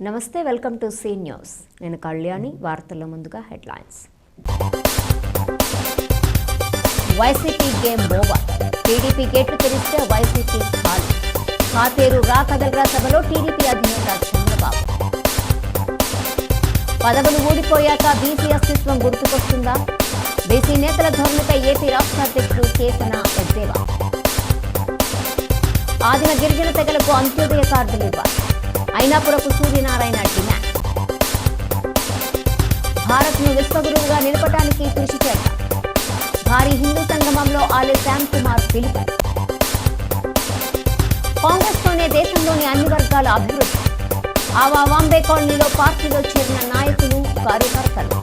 నమస్తే, welcome to see news. నేను కళ్యాణి. వార్తల్లో ముందుగా headlines. YCP game over. TDP గేట్లు తెరిస్తే వైసీపీ ఖాళీ. కాతేరు రా కదలరా సభలో టీడీపీ అధినేత చంద్రబాబు. పదవులు ఊడిపోయాక బీసీ అస్తిత్వం గుర్తుకొస్తుందా? బీసీ నేతల ధోరణిపై ఏపీ రాష్ట్ర అధ్యక్షుడు కేసన ఎద్దేవా. ఆదిమ గిరిజన తెగలకు అంత్యోదయ కార్డులు ఇవ్వాలి. అయినాపురపు సూర్యనారాయణ డిమాండ్. భారత్ను విశ్వగురువుగా నిలపడానికి కృషి చేద్దాం. భారీ హిందూ సంగమంలో ఆలే శ్యామ్ కుమార్ పిలుపు. కాంగ్రెస్తోనే దేశంలోని అన్ని వర్గాల అభివృద్ధి. ఆవా వాంబే కాలనీలో పార్టీలో చేరిన నాయకులు, కార్యకర్తలు.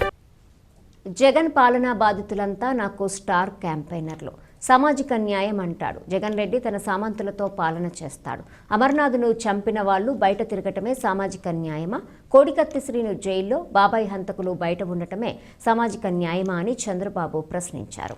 జగన్ పాలనా బాధితులంతా నాకు స్టార్ క్యాంపెయినర్లు. సామాజిక న్యాయం అంటాడు జగన్ రెడ్డి. తన సామంతులతో పాలన చేస్తాడు. అమర్నాథ్ను చంపిన వాళ్లు బయట తిరగటమే సామాజిక న్యాయమా? కోడికత్తి శ్రీను జైల్లో, బాబాయ్ హంతకులు బయట ఉండటమే సామాజిక న్యాయమా అని చంద్రబాబు ప్రశ్నించారు.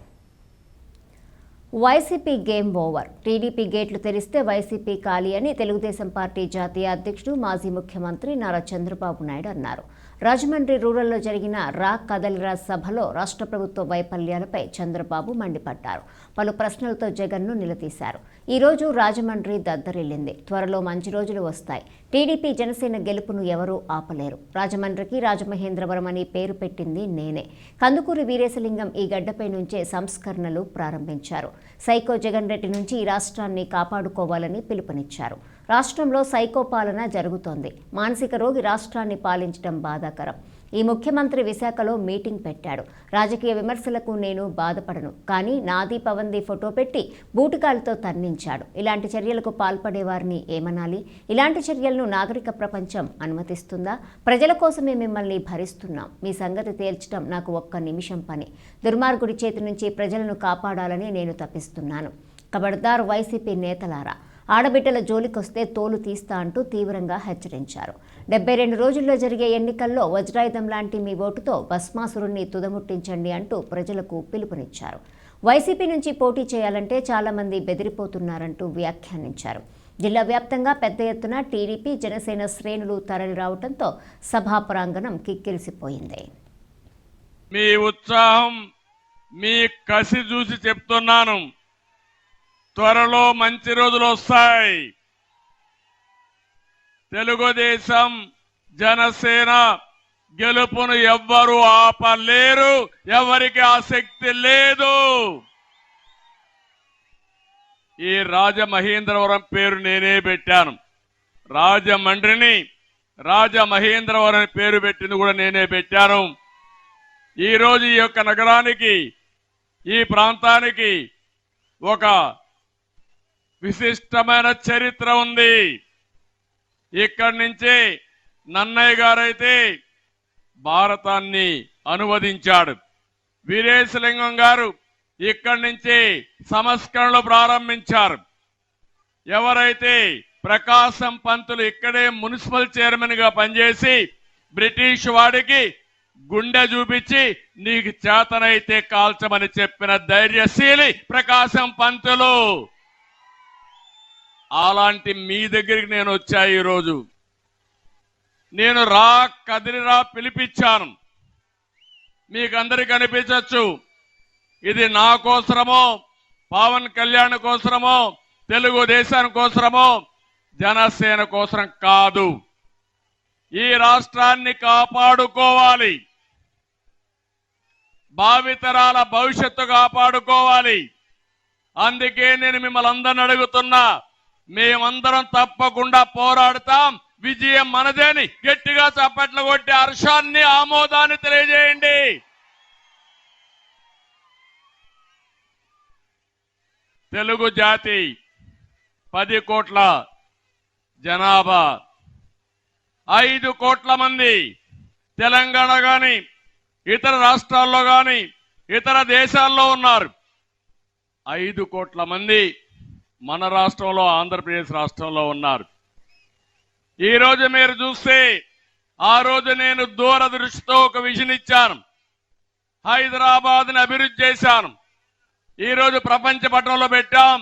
YCP game over. టీడీపీ గేట్లు తెరిస్తే వైసీపీ ఖాళీ అని తెలుగుదేశం పార్టీ జాతీయ అధ్యక్షుడు, మాజీ ముఖ్యమంత్రి నారా చంద్రబాబు నాయుడు అన్నారు. రాజమండ్రి రూరల్లో జరిగిన రా కదలిరా సభలో రాష్ట్ర ప్రభుత్వ వైఫల్యాలపై చంద్రబాబు మండిపడ్డారు. పలు ప్రశ్నలతో జగన్ను నిలదీశారు. ఈ రోజు రాజమండ్రి దద్దరిల్లింది. త్వరలో మంచి రోజులు వస్తాయి. టీడీపీ జనసేన గెలుపును ఎవరూ ఆపలేరు. రాజమండ్రికి రాజమహేంద్రవరం అని పేరు పెట్టింది నేనే. కందుకూరి వీరేశలింగం ఈ గడ్డపై నుంచే సంస్కరణలు ప్రారంభించారు. సైకో జగన్ రెడ్డి నుంచి ఈ రాష్ట్రాన్ని కాపాడుకోవాలని పిలుపునిచ్చారు. రాష్ట్రంలో సైకో పాలన జరుగుతోంది. మానసిక రోగి రాష్ట్రాన్ని పాలించడం బాధాకరం. ఈ ముఖ్యమంత్రి విశాఖలో మీటింగ్ పెట్టాడు. రాజకీయ విమర్శలకు నేను బాధపడను, కానీ నాది పవంది ఫోటో పెట్టి బూటికాలతో తన్నించాడు. ఇలాంటి చర్యలకు పాల్పడేవారిని ఏమనాలి? ఇలాంటి చర్యలను నాగరిక ప్రపంచం అనుమతిస్తుందా? ప్రజల కోసమే మిమ్మల్ని భరిస్తున్నాం. మీ సంగతి తేల్చడం నాకు ఒక్క నిమిషం పని. దుర్మార్గుడి చేతి నుంచి ప్రజలను కాపాడాలని నేను తప్పిస్తున్నాను. ఖబర్దార్ వైసీపీ నేతలారా, ఆడబిడ్డల జోలికొస్తే తోలు తీస్తా అంటూ తీవ్రంగా హెచ్చరించారు. 72 రోజుల్లో జరిగే ఎన్నికల్లో వజ్రాయుధం లాంటి మీ ఓటుతో భస్మాసురుణ్ణి తుదముట్టించండి అంటూ ప్రజలకు పిలుపునిచ్చారు. వైసీపీ నుంచి పోటీ చేయాలంటే చాలా మంది బెదిరిపోతున్నారంటూ వ్యాఖ్యానించారు. జిల్లా వ్యాప్తంగా పెద్ద ఎత్తున టీడీపీ, జనసేన శ్రేణులు తరలి రావడంతో సభా ప్రాంగణం కిక్కిరిసిపోయింది. మీ ఉత్సాహం, మీ కసి చూసి చెప్తున్నాను, త్వరలో మంచి రోజులు వస్తాయి. తెలుగుదేశం, జనసేన గెలుపును ఎవ్వరూ ఆపలేరు. ఎవరికి ఆసక్తి లేదు. ఈ రాజమహేంద్రవరం పేరు నేనే పెట్టాను. రాజమండ్రిని రాజమహేంద్రవరం పేరు పెట్టింది కూడా నేనే పెట్టాను. ఈరోజు ఈ యొక్క నగరానికి, ఈ ప్రాంతానికి ఒక విశిష్టమైన చరిత్ర ఉంది. ఇక్కడి నుంచి నన్నయ్య గారైతే భారతాన్ని అనువదించాడు. వీరేశలింగం గారు ఇక్కడి నుంచి సంస్కరణలు ప్రారంభించారు. ఎవరైతే ప్రకాశం పంతులు ఇక్కడే మున్సిపల్ చైర్మన్ గా పనిచేసి బ్రిటిష్ వాడికి గుండె చూపించి నీకు చేతనైతే కాల్చమని చెప్పిన ధైర్యశీలి ప్రకాశం పంతులు. అలాంటి మీ దగ్గరికి నేను వచ్చా. ఈరోజు నేను రా కదిలిరా పిలిపించాను. మీకు అందరికి అనిపించవచ్చు ఇది నా కోసరమో, పవన్ కళ్యాణ్ కోసరమో, తెలుగుదేశం కోసరమో, జనసేన కోసరం కాదు. ఈ రాష్ట్రాన్ని కాపాడుకోవాలి. భావితరాల భవిష్యత్తు కాపాడుకోవాలి. అందుకే నేను మిమ్మల్ని అందరిని అడుగుతున్నా, మేమందరం తప్పకుండా పోరాడతాం. విజయం మనదేని గట్టిగా చప్పట్లు కొట్టి హర్షాన్ని, ఆమోదాన్ని తెలియజేయండి. తెలుగు జాతి 10 కోట్ల జనాభా, 5 కోట్ల మంది తెలంగాణ గాని, ఇతర రాష్ట్రాల్లో గాని, ఇతర దేశాల్లో ఉన్నారు. 5 కోట్ల మంది మన రాష్ట్రంలో, ఆంధ్రప్రదేశ్ రాష్ట్రంలో ఉన్నారు. ఈ రోజు మీరు చూస్తే, ఆ రోజు నేను దూరదృష్టితో ఒక విజన్ ఇచ్చాను. హైదరాబాద్ ని అభివృద్ధి చేశాను. ఈ రోజు ప్రపంచ పటంలో పెట్టాం.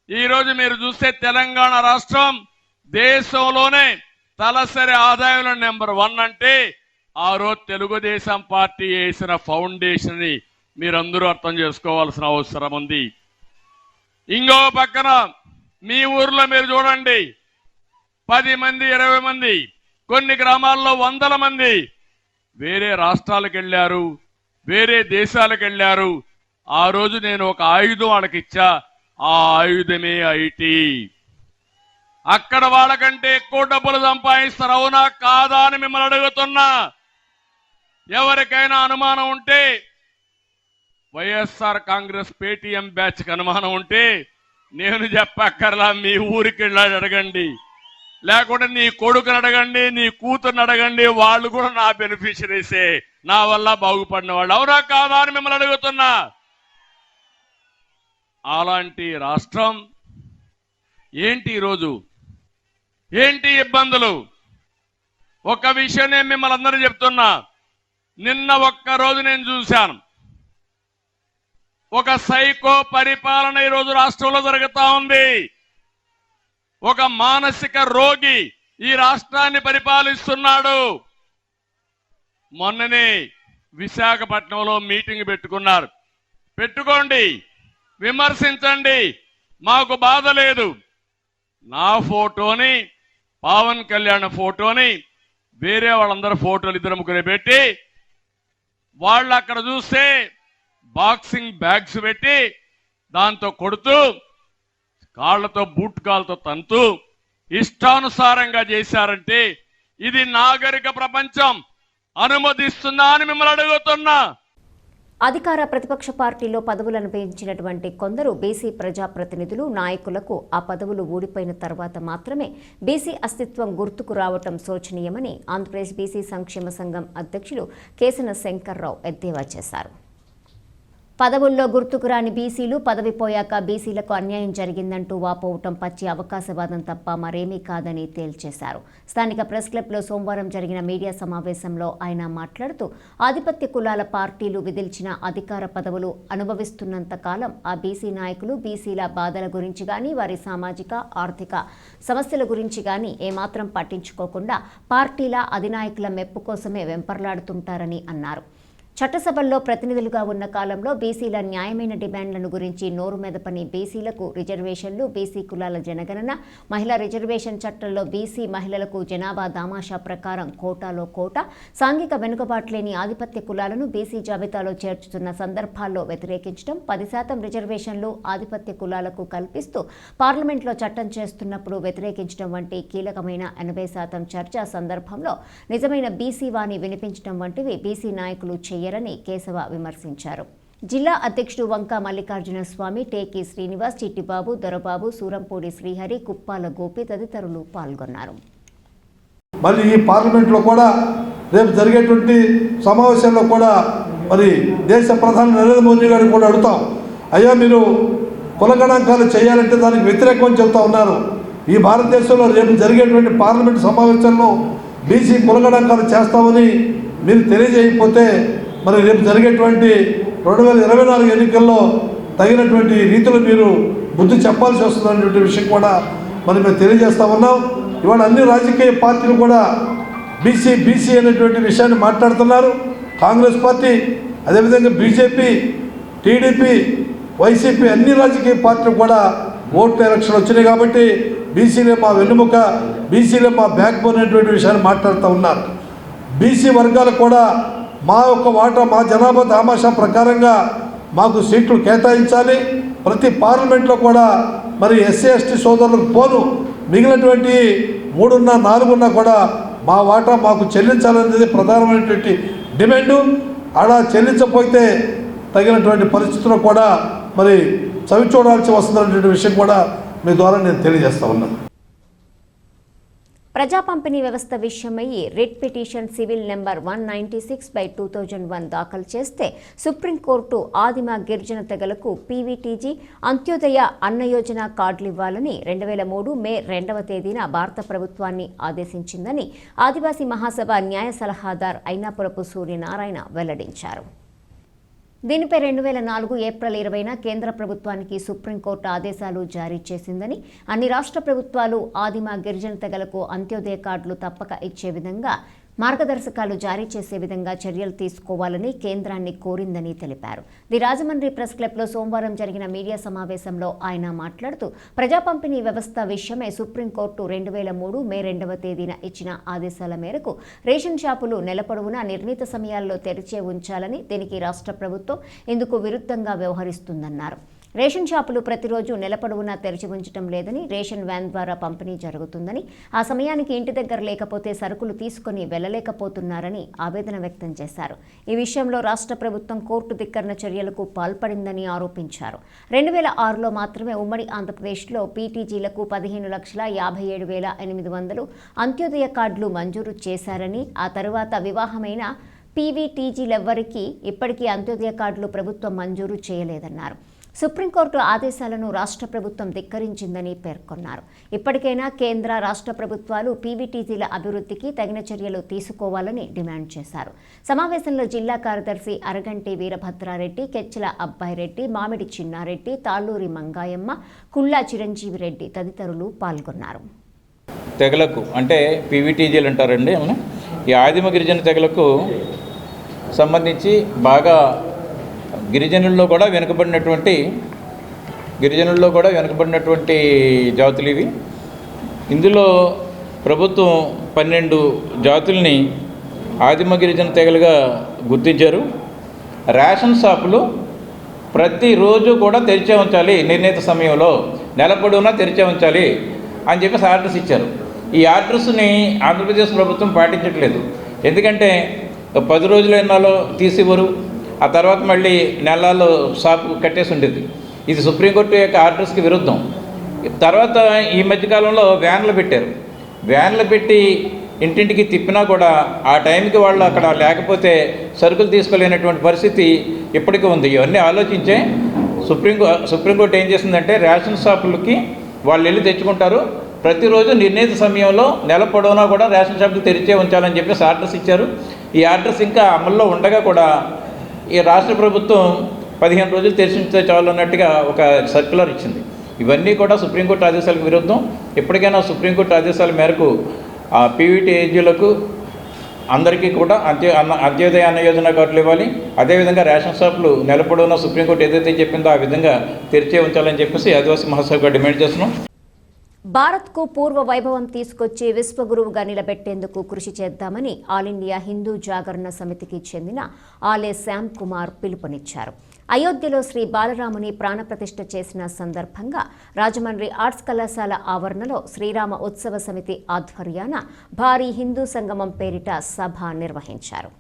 ఈ రోజు మీరు చూస్తే తెలంగాణ రాష్ట్రం దేశంలోనే తలసరి ఆదాయంలో నెంబర్ 1 అంటే ఆ రోజు తెలుగుదేశం పార్టీ వేసిన ఫౌండేషన్ ని మీరందరూ అర్థం చేసుకోవాల్సిన అవసరం ఉంది. ఇంకో పక్కన మీ ఊర్లో మీరు చూడండి, 10 మంది 20 మంది, కొన్ని గ్రామాల్లో 100 మంది వేరే రాష్ట్రాలకు వెళ్ళారు, వేరే దేశాలకు వెళ్ళారు. ఆ రోజు నేను ఒక ఆయుధం వాళ్ళకి ఇచ్చా, ఆ ఆయుధమే ఐటీ. అక్కడ వాళ్ళకంటే ఎక్కువ డబ్బులు సంపాదిస్తారు, అవునా కాదా అని మిమ్మల్ని అడుగుతున్నా. ఎవరికైనా అనుమానం ఉంటే, వైఎస్ఆర్ కాంగ్రెస్ పేటీఎం బ్యాచ్ కి అనుమానం ఉంటే నేను చెప్పక్కర్లా, మీ ఊరికి వెళ్ళి అడగండి, లేకుంటే నీ కొడుకుని అడగండి, నీ కూతుర్ని అడగండి, వాళ్ళు కూడా నా బెనిఫిషరీసే, నా వల్ల బాగుపడిన వాళ్ళు, అవునా కాదా అని మిమ్మల్ని అడుగుతున్నా. అలాంటి రాష్ట్రం ఏంటి ఈరోజు, ఏంటి ఇబ్బందులు? ఒక విషయం నేను మిమ్మల్ని అందరూ చెప్తున్నా. నిన్న ఒక్కరోజు నేను చూశాను, ఒక సైకో పరిపాలన ఈరోజు రాష్ట్రంలో జరుగుతా ఉంది. ఒక మానసిక రోగి ఈ రాష్ట్రాన్ని పరిపాలిస్తున్నాడు. మొన్ననే విశాఖపట్నంలో మీటింగ్ పెట్టుకున్నారు. పెట్టుకోండి, విమర్శించండి, మాకు బాధ లేదు. నా ఫోటోని, పవన్ కళ్యాణ్ ఫోటోని, వేరే వాళ్ళందరూ ఫోటోలు 2-3 పెట్టి, వాళ్ళు అక్కడ చూస్తే బాక్సింగ్ బ్యాగ్స్ పెట్టి దాంతో కొడుతూ, కాళ్లతో బూట్ కాళ్ళతో తంతూ ఇష్టానుసారంగా చేశారంటే ఇది నాగరిక ప్రపంచం అనుమతిస్తుందా అని మిమ్మల్ని అడుగుతున్నా. అధికార ప్రతిపక్ష పార్టీలో పదవులను పెంచినటువంటి కొందరు బీసీ ప్రజాప్రతినిధులు, నాయకులకు ఆ పదవులు ఊడిపోయిన తర్వాత మాత్రమే బీసీ అస్తిత్వం గుర్తుకు రావటం శోచనీయమని ఆంధ్రప్రదేశ్ బీసీ సంక్షేమ సంఘం అధ్యక్షులు కేసన శంకర్రావు ఎద్దేవా చేశారు. పదవుల్లో గుర్తుకు రాని బీసీలు పదవి పోయాక బీసీలకు అన్యాయం జరిగిందంటూ వాపోవటం పచ్చి అవకాశవాదం తప్ప మరేమీ కాదని తేల్చేశారు. స్థానిక ప్రెస్ క్లబ్లో సోమవారం జరిగిన మీడియా సమావేశంలో ఆయన మాట్లాడుతూ, ఆధిపత్య కులాల పార్టీలు విధిల్చిన అధికార పదవులు అనుభవిస్తున్నంత కాలం ఆ బీసీ నాయకులు బీసీల బాధల గురించి కానీ, వారి సామాజిక ఆర్థిక సమస్యల గురించి కానీ ఏమాత్రం పట్టించుకోకుండా పార్టీల అధినాయకుల మెప్పు కోసమే వెంపర్లాడుతుంటారని అన్నారు. చట్టసభల్లో ప్రతినిధులుగా ఉన్న కాలంలో బీసీల న్యాయమైన డిమాండ్లను గురించి నోరు మెదపని బీసీలకు రిజర్వేషన్లు, బీసీ కులాల జనగణన, మహిళా రిజర్వేషన్ చట్టంలో బీసీ మహిళలకు జనాభా దామాషా ప్రకారం కోటాలో కోటా, సాంఘిక వెనుకబాట్లేని ఆధిపత్య కులాలను బీసీ జాబితాలో చేర్చుతున్న సందర్భాల్లో వ్యతిరేకించడం, 10% రిజర్వేషన్లు ఆధిపత్య కులాలకు కల్పిస్తూ పార్లమెంట్లో చట్టం చేస్తున్నప్పుడు వ్యతిరేకించడం వంటి కీలకమైన 80% చర్చా సందర్భంలో నిజమైన బీసీ వాణి వినిపించడం వంటివి బీసీ నాయకులు చేయరని కేశవ విమర్శించారు. జిల్లా అధ్యక్షుడు వంక మల్లికార్జున స్వామి, టేకి శ్రీనివాస్, చిట్టిబాబు, దొరబాబు, సూరంపూడి శ్రీహరి, కుప్పాల గోపి తదితరులు పాల్గొన్నారు. మళ్ళీ ఈ పార్లమెంట్లో కూడా రేపు జరిగేటువంటి సమావేశంలో కూడా మరి దేశ ప్రధాని నరేంద్ర మోదీ గారిని కూడా అడుగుతాం, అయ్యా మీరు కులగణాంకాలు చేయాలంటే దానికి వ్యతిరేకం చెబుతా ఉన్నారు. ఈ భారతదేశంలో రేపు జరిగేటువంటి పార్లమెంట్ సమావేశంలో బీసీ కులగణాంకాలు చేస్తామని మీరు తెలియజేయకపోతే మరి రేపు జరిగేటువంటి 2024 ఎన్నికల్లో తగినటువంటి రీతిలో మీరు బుద్ధి చెప్పాల్సి వస్తుందనేటువంటి విషయం కూడా మరి మేము తెలియజేస్తా ఉన్నాం. ఇవాళ అన్ని రాజకీయ పార్టీలు కూడా బీసీ అనేటువంటి విషయాన్ని మాట్లాడుతున్నారు. కాంగ్రెస్ పార్టీ, అదేవిధంగా బీజేపీ, టీడీపీ, వైసీపీ అన్ని రాజకీయ పార్టీలు కూడా ఓట్ల ఎలక్షన్ వచ్చినాయి కాబట్టి బీసీలే మా వెన్నుముక, బీసీలే మా బ్యాక్ బోన్ అనేటువంటి విషయాన్ని మాట్లాడుతూ ఉన్నారు. బీసీ వర్గాలకు కూడా మా యొక్క వాటా, మా జనాభా దామాషా ప్రకారంగా మాకు సీట్లు కేటాయించాలి. ప్రతి పార్లమెంట్లో కూడా మరి ఎస్సీ ఎస్టీ సోదరులకు పోను మిగిలినటువంటి 3 4 కూడా మా వాటా మాకు చెల్లించాలనేది ప్రధానమైనటువంటి డిమాండు. అలా చెల్లించకపోతే తగినటువంటి పరిస్థితుల్లో కూడా మరి చవి చూడాల్సి వస్తుందనేటువంటి విషయం కూడా మీ ద్వారా నేను తెలియజేస్తా ఉన్నాను. ప్రజా పంపిణీ వ్యవస్థ విషయమై రిట్ పిటిషన్ సివిల్ నెంబర్ 196/2001 దాఖలు చేస్తే సుప్రీంకోర్టు ఆదిమ గిరిజన తెగలకు పీవీటీజీ అంత్యోదయ అన్న యోజన కార్డులు ఇవ్వాలని 2003 మే 2వ తేదీన భారత ప్రభుత్వాన్ని ఆదేశించిందని ఆదివాసీ మహాసభ న్యాయ సలహాదారు అయినాపురపు సూర్యనారాయణ వెల్లడించారు. దీనిపై 2004 ఏప్రిల్ 20న కేంద్ర ప్రభుత్వానికి సుప్రీంకోర్టు ఆదేశాలు జారీ చేసిందని, అన్ని రాష్ట్ర ప్రభుత్వాలు ఆదిమ గిరిజన తెగలకు అంత్యోదయ కార్డులు తప్పక ఇచ్చే విధంగా మార్గదర్శకాలు జారీ చేసే విధంగా చర్యలు తీసుకోవాలని కేంద్రాన్ని కోరిందని తెలిపారు. ది రాజమండ్రి ప్రెస్ క్లబ్లో సోమవారం జరిగిన మీడియా సమావేశంలో ఆయన మాట్లాడుతూ, ప్రజా పంపిణీ వ్యవస్థ విషయమై సుప్రీంకోర్టు 2003 మే 2వ తేదీన ఇచ్చిన ఆదేశాల మేరకు రేషన్ షాపులు నెల పొడవునా నిర్ణీత సమయాల్లో తెరిచే ఉంచాలని, దీనికి రాష్ట్ర ప్రభుత్వం ఇందుకు విరుద్ధంగా వ్యవహరిస్తుందన్నారు. రేషన్ షాపులు ప్రతిరోజు నెల పొడవునా తెరిచి ఉంచడం లేదని, రేషన్ వ్యాన్ ద్వారా పంపిణీ జరుగుతుందని, ఆ సమయానికి ఇంటి దగ్గర లేకపోతే సరుకులు తీసుకుని వెళ్లలేకపోతున్నారని ఆవేదన వ్యక్తం చేశారు. ఈ విషయంలో రాష్ట్ర ప్రభుత్వం కోర్టు ధిక్కరణ చర్యలకు పాల్పడిందని ఆరోపించారు. 2006లో మాత్రమే ఉమ్మడి ఆంధ్రప్రదేశ్లో పీటీజీలకు 15,57,800 అంత్యోదయ కార్డులు మంజూరు చేశారని, ఆ తరువాత వివాహమైన పీవీటీజీలెవ్వరికీ ఇప్పటికీ అంత్యోదయ కార్డులు ప్రభుత్వం మంజూరు చేయలేదన్నారు. సుప్రీంకోర్టు ఆదేశాలను రాష్ట్ర ప్రభుత్వం ధిక్కరించిందని పేర్కొన్నారు. ఇప్పటికైనా కేంద్ర రాష్ట్ర ప్రభుత్వాలు పీవీటీజీల అభివృద్ధికి తగిన చర్యలు తీసుకోవాలని డిమాండ్ చేశారు. సమావేశంలో జిల్లా కార్యదర్శి అరగంటి వీరభద్రారెడ్డి, కెచ్చల అబ్బాయిరెడ్డి, మామిడి చిన్నారెడ్డి, తాళ్ళూరి మంగాయమ్మ, కుళ్ళా చిరంజీవి రెడ్డి తదితరులు పాల్గొన్నారు. తెగలకు అంటే పీవీటీజీలు అంటారండి. ఈ ఆదిమ గిరిజన తెగలకు సంబంధించి బాగా గిరిజనుల్లో కూడా వెనుకబడినటువంటి జాతులు ఇవి. ఇందులో ప్రభుత్వం 12 జాతుల్ని ఆదిమ గిరిజన తెగలుగా గుర్తించారు. రేషన్ షాపులు ప్రతిరోజు కూడా తెరిచే ఉంచాలి, నిర్ణీత సమయంలో నెల పొడవునా తెరిచే ఉంచాలి అని చెప్పేసి ఆర్డర్స్ ఇచ్చారు. ఈ ఆర్డర్స్ని ఆంధ్రప్రదేశ్ ప్రభుత్వం పాటించట్లేదు. ఎందుకంటే 10 రోజులు ఎన్నాలో తీసివ్వరు, ఆ తర్వాత మళ్ళీ నెలల్లో షాపు కట్టేసి ఉండేది. ఇది సుప్రీంకోర్టు యొక్క ఆర్డర్స్కి విరుద్ధం. తర్వాత ఈ మధ్యకాలంలో వ్యాన్లు పెట్టారు. వ్యాన్లు పెట్టి ఇంటింటికి తిప్పినా కూడా ఆ టైంకి వాళ్ళు అక్కడ లేకపోతే సరుకులు తీసుకోలేనటువంటి పరిస్థితి ఇప్పటికీ ఉంది. ఇవన్నీ ఆలోచించే సుప్రీంకోర్టు ఏం చేసిందంటే రేషన్ షాపులకి వాళ్ళు వెళ్ళి తెచ్చుకుంటారు, ప్రతిరోజు నిర్ణీత సమయంలో నెల పొడవునా కూడా రేషన్ షాపులు తెరిచే ఉంచాలని చెప్పేసి ఆర్డర్స్ ఇచ్చారు. ఈ ఆర్డర్స్ ఇంకా అమల్లో ఉండగా కూడా ఈ రాష్ట్ర ప్రభుత్వం 15 రోజులు తెరిచి ఉంచితే చాలు అన్నట్టుగా ఒక సర్క్యులర్ ఇచ్చింది. ఇవన్నీ కూడా సుప్రీంకోర్టు ఆదేశాలకు విరుద్ధం. ఎప్పటికైనా సుప్రీంకోర్టు ఆదేశాల మేరకు ఆ పీవీటీజీలకు అందరికీ కూడా అంత్యోదయ అన్న యోజన కార్డులు ఇవ్వాలి. అదేవిధంగా రేషన్ షాపులు నెల పొడవునా సుప్రీంకోర్టు ఏదైతే చెప్పిందో ఆ విధంగా తెరిచే ఉంచాలని చెప్పేసి ఆదివాసీ మహాసభగా డిమాండ్ చేస్తున్నాం. భారత్కు పూర్వ వైభవం తీసుకొచ్చి విశ్వగురువుగా నిలబెట్టేందుకు కృషి చేద్దామని ఆల్ ఇండియా హిందూ జాగరణ సమితికి చెందిన ఆలే శ్యామ్ కుమార్ పిలుపునిచ్చారు. అయోధ్యలో శ్రీ బాలరాముని ప్రాణప్రతిష్ఠ చేసిన సందర్భంగా రాజమండ్రి ఆర్ట్స్ కళాశాల ఆవరణలో శ్రీరామ ఉత్సవ సమితి ఆధ్వర్యాన భారీ హిందూ సంగమం పేరిట సభ నిర్వహించారు.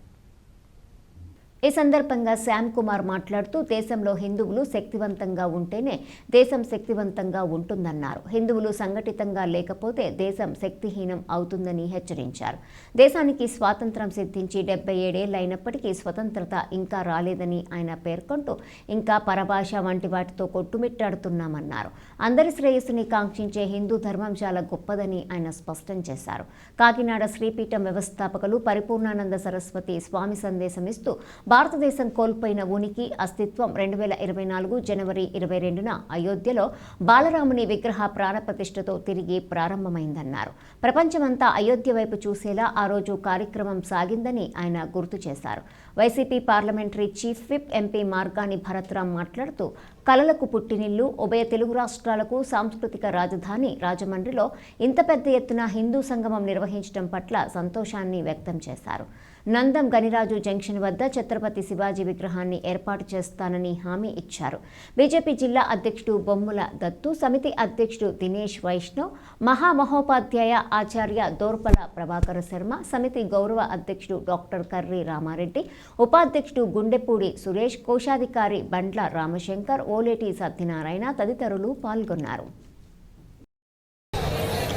ఈ సందర్భంగా శ్యామ్ కుమార్ మాట్లాడుతూ, దేశంలో హిందువులు శక్తివంతంగా ఉంటేనే దేశం శక్తివంతంగా ఉంటుందన్నారు. హిందువులు సంఘటితంగా లేకపోతే దేశం శక్తిహీనం అవుతుందని హెచ్చరించారు. దేశానికి స్వాతంత్రం సిద్ధించి 77 ఏళ్లు అయినప్పటికీ స్వతంత్రత ఇంకా రాలేదని ఆయన పేర్కొంటూ, ఇంకా పరభాష వంటి వాటితో కొట్టుమిట్టాడుతున్నామన్నారు. అందరి శ్రేయస్సుని కాంక్షించే హిందూ ధర్మం చాలా గొప్పదని ఆయన స్పష్టం చేశారు. కాకినాడ శ్రీపీఠం వ్యవస్థాపకులు పరిపూర్ణానంద సరస్వతి స్వామి సందేశమిస్తూ, భారతదేశం కోల్పోయిన ఉనికి, అస్తిత్వం 2024 జనవరి 22న అయోధ్యలో బాలరాముని విగ్రహ ప్రాణప్రతిష్ఠతో తిరిగి ప్రారంభమైందన్నారు. ప్రపంచమంతా అయోధ్య వైపు చూసేలా ఆ రోజు కార్యక్రమం సాగిందని ఆయన గుర్తు చేశారు. YCP parliamentary chief whip MP Margani Bharat Ram మాట్లాడుతూ, కళలకు పుట్టినిల్లు, ఉభయ తెలుగు రాష్ట్రాలకు సాంస్కృతిక రాజధాని రాజమండ్రిలో ఇంత పెద్ద ఎత్తున హిందూ సంగమం నిర్వహించడం పట్ల సంతోషాన్ని వ్యక్తం చేశారు. నందం గనిరాజు జంక్షన్ వద్ద ఛత్రపతి శివాజీ విగ్రహాన్ని ఏర్పాటు చేస్తానని హామీ ఇచ్చారు. బీజేపీ జిల్లా అధ్యక్షుడు బొమ్ముల దత్తు, సమితి అధ్యక్షుడు దినేష్ వైష్ణవ్, మహామహోపాధ్యాయ ఆచార్య దోర్పల ప్రభాకర శర్మ, సమితి గౌరవ అధ్యక్షుడు డాక్టర్ కర్రి రామారెడ్డి, ఉపాధ్యక్షుడు గుండెపూడి సురేష్, కోశాధికారి బండ్ల రామశంకర్, ఓలేటి సత్యనారాయణ తదితరులు పాల్గొన్నారు.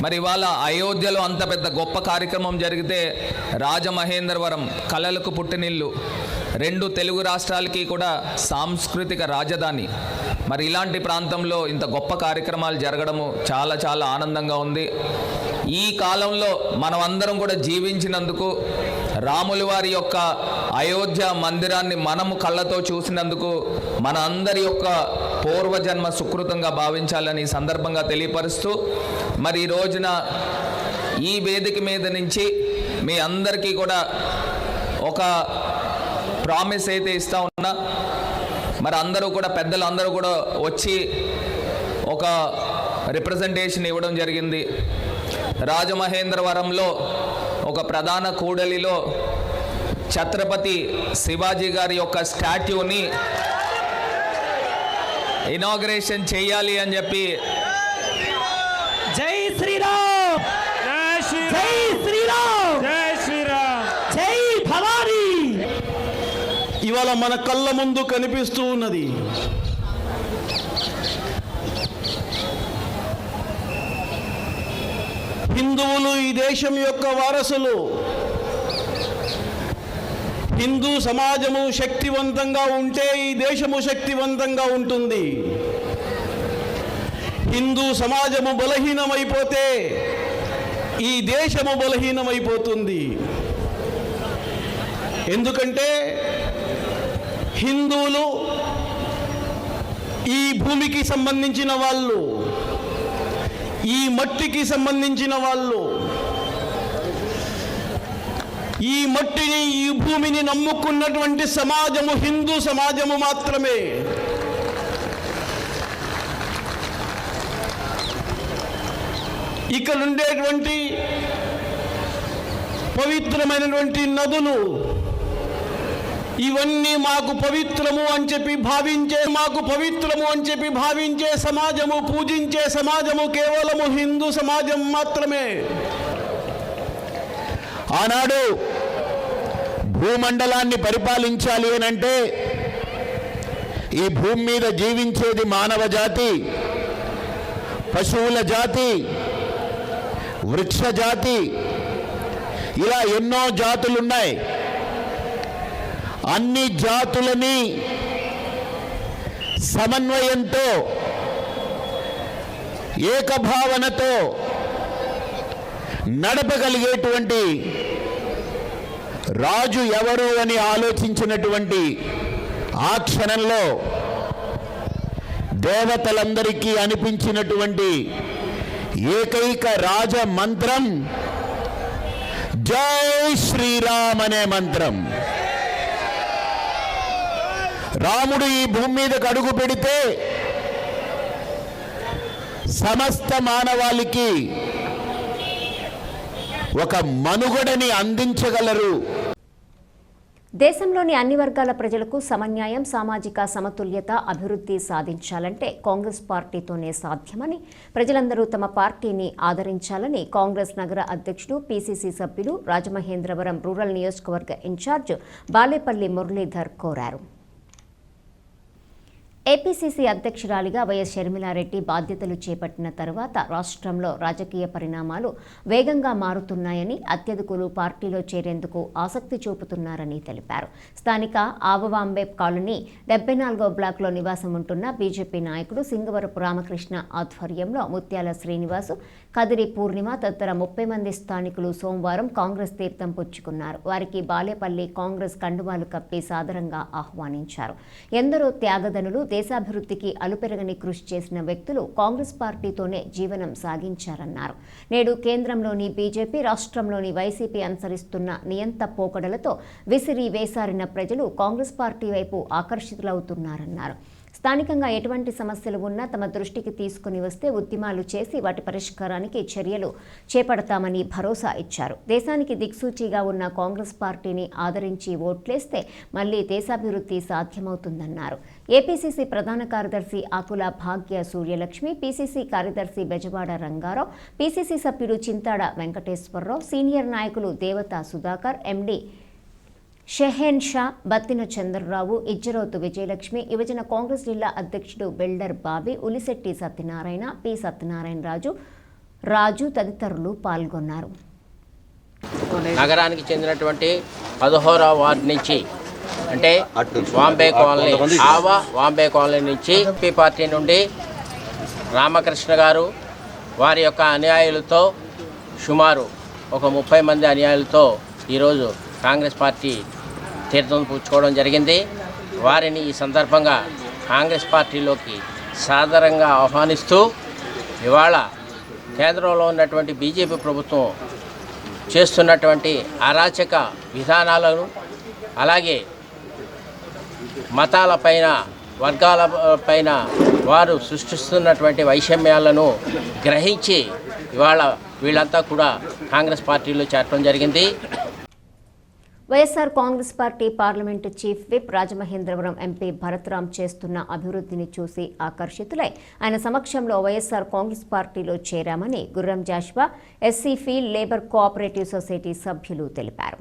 మరి ఇవాళ అయోధ్యలో అంత పెద్ద గొప్ప కార్యక్రమం జరిగితే రాజమహేంద్రవరం కళలకు పుట్టినిల్లు, 2 తెలుగు రాష్ట్రాలకి కూడా సాంస్కృతిక రాజధాని. మరి ఇలాంటి ప్రాంతంలో ఇంత గొప్ప కార్యక్రమాలు జరగడము చాలా చాలా ఆనందంగా ఉంది. ఈ కాలంలో మనం అందరం కూడా జీవించినందుకు, రాముల వారి యొక్క అయోధ్య మందిరాన్ని మనము కళ్ళతో చూసినందుకు మన అందరి యొక్క పూర్వజన్మ సుకృతంగా భావించాలని ఈ సందర్భంగా తెలియపరుస్తూ మరి ఈ రోజున ఈ వేదిక మీద నుంచి మీ అందరికీ కూడా ఒక ప్రామిస్ అయితే ఇస్తా ఉన్నా, మరి అందరూ కూడా పెద్దలు అందరూ కూడా వచ్చి ఒక రిప్రజెంటేషన్ ఇవ్వడం జరిగింది. రాజమహేంద్రవరంలో ఒక ప్రధాన కూడలిలో ఛత్రపతి శివాజీ గారి యొక్క స్టాట్యూని ఇనాగ్రేషన్ చేయాలి అని చెప్పి జై శ్రీరామ్, జై శ్రీరామ్, జై శ్రీరామ్, జై భవానీ ఇవాళ మన కళ్ళ ముందు కనిపిస్తూ ఉన్నది. హిందువులు ఈ దేశం యొక్క వారసులు. హిందూ సమాజము శక్తివంతంగా ఉంటే ఈ దేశము శక్తివంతంగా ఉంటుంది. హిందూ సమాజము బలహీనమైపోతే ఈ దేశము బలహీనమైపోతుంది. ఎందుకంటే హిందువులు ఈ భూమికి సంబంధించిన వాళ్ళు, ఈ మట్టికి సంబంధించిన వాళ్ళు, ఈ మట్టిని ఈ భూమిని నమ్ముకున్నటువంటి సమాజము హిందూ సమాజము మాత్రమే. ఇక్కడ ఉండేటువంటి పవిత్రమైనటువంటి నదులు ఇవన్నీ మాకు పవిత్రము అని చెప్పి భావించే సమాజము, పూజించే సమాజము కేవలము హిందూ సమాజం మాత్రమే. ఆనాడు భూమండలాన్ని పరిపాలించాలి అనంటే ఈ భూమి మీద జీవించేది మానవ జాతి, పశువుల జాతి, వృక్ష జాతి, ఇలా ఎన్నో జాతులున్నాయి. అన్ని జాతులని సమన్వయంతో, ఏకభావనతో నడపగలిగేటువంటి రాజు ఎవరు అని ఆలోచించినటువంటి ఆ క్షణంలో దేవతలందరికీ అనిపించినటువంటి ఏకైక రాజ మంత్రం జై శ్రీరామ్ అనే మంత్రం. రాముడు ఈ భూమి మీదకు అడుగు పెడితే సమస్త మానవాళికి ఒక మనుగడని అందించగలరు. దేశంలోని అన్ని వర్గాల ప్రజలకు సమన్యాయం, సామాజిక సమతుల్యత, అభివృద్ధి సాధించాలంటే కాంగ్రెస్ పార్టీతోనే సాధ్యమని, ప్రజలందరూ తమ పార్టీని ఆదరించాలని కాంగ్రెస్ నగర అధ్యక్షుడు, పీసీసీ సభ్యులు, రాజమహేంద్రవరం రూరల్ నియోజకవర్గ ఇన్ఛార్జ్ బాలేపల్లి మురళీధర్ కోరారు. ఏపీసీసీ అధ్యక్షురాలిగా వైఎస్ షర్మిలారెడ్డి బాధ్యతలు చేపట్టిన తర్వాత రాష్ట్రంలో రాజకీయ పరిణామాలు వేగంగా మారుతున్నాయని, అత్యధికులు పార్టీలో చేరేందుకు ఆసక్తి చూపుతున్నారని తెలిపారు. స్థానిక ఆవవాంబే కాలనీ 74వ బ్లాక్లో నివాసం ఉంటున్న బీజేపీ నాయకుడు సింగవరపు రామకృష్ణ ఆధ్వర్యంలో ముత్యాల శ్రీనివాసు, కదిరి పూర్ణిమ తదితర 30 మంది స్థానికులు సోమవారం కాంగ్రెస్ తీర్థం పుచ్చుకున్నారు. వారికి బాలేపల్లి కాంగ్రెస్ కండువాలు కప్పి సాదరంగా ఆహ్వానించారు. ఎందరో త్యాగదనులు, దేశాభివృద్ధికి అలుపెరగని కృషి చేసిన వ్యక్తులు కాంగ్రెస్ పార్టీతోనే జీవనం సాగించారన్నారు. నేడు కేంద్రంలోని బీజేపీ, రాష్ట్రంలోని వైసీపీ అనుసరిస్తున్న నియంత పోకడలతో విసిరి వేసారిన ప్రజలు కాంగ్రెస్ పార్టీ వైపు ఆకర్షితులవుతున్నారన్నారు. స్థానికంగా ఎటువంటి సమస్యలు ఉన్నా తమ దృష్టికి తీసుకుని వస్తే ఉద్యమాలు చేసి వాటి పరిష్కారానికి చర్యలు చేపడతామని భరోసా ఇచ్చారు. దేశానికి దిక్సూచిగా ఉన్న కాంగ్రెస్ పార్టీని ఆదరించి ఓట్లేస్తే మళ్లీ దేశాభివృద్ధి సాధ్యమవుతుందన్నారు. ఏపీసీసీ ప్రధాన కార్యదర్శి ఆకుల భాగ్య సూర్యలక్ష్మి, పీసీసీ కార్యదర్శి బెజవాడ రంగారావు, పీసీసీ సభ్యుడు చింతాడ వెంకటేశ్వరరావు, సీనియర్ నాయకులు దేవతా సుధాకర్, ఎండీ షెహెన్ షా, బత్తిన చంద్రరావు, ఇజ్జరోతు విజయలక్ష్మి, యువజన కాంగ్రెస్ జిల్లా అధ్యక్షుడు బిల్డర్ బాబీ, ఉలిశెట్టి సత్యనారాయణ, పి సత్యనారాయణ రాజు తదితరులు పాల్గొన్నారు. నగరానికి చెందినటువంటి 16వ వార్డు నుంచి, అంటే వాంబే కాలనీ, వాంబే కాలనీ నుంచి పీ పార్టీ నుండి రామకృష్ణ గారు వారి యొక్క అనుయాయులతో సుమారు ఒక 30 మంది అనుయాయులతో ఈరోజు కాంగ్రెస్ పార్టీ తీర్థం పుచ్చుకోవడం జరిగింది. వారిని ఈ సందర్భంగా కాంగ్రెస్ పార్టీలోకి సాదరంగా ఆహ్వానిస్తూ ఇవాళ కేంద్రంలో ఉన్నటువంటి బీజేపీ ప్రభుత్వం చేస్తున్నటువంటి అరాచక విధానాలను, అలాగే మతాలపైన వర్గాలపైన వారు సృష్టిస్తున్నటువంటి వైషమ్యాలను గ్రహించి ఇవాళ వీళ్ళంతా కూడా కాంగ్రెస్ పార్టీలో చేరడం జరిగింది. YSR Congress party parliament chief whip Rajamahendravaram MP Bharath Ram చేస్తున్న అభివృద్ధిని చూసి ఆకర్షితులై ఆయన సమక్షంలో వైఎస్ఆర్ కాంగ్రెస్ పార్టీలో చేరామని Gurram Jashuva SC field labour cooperative society సభ్యులు తెలిపారు.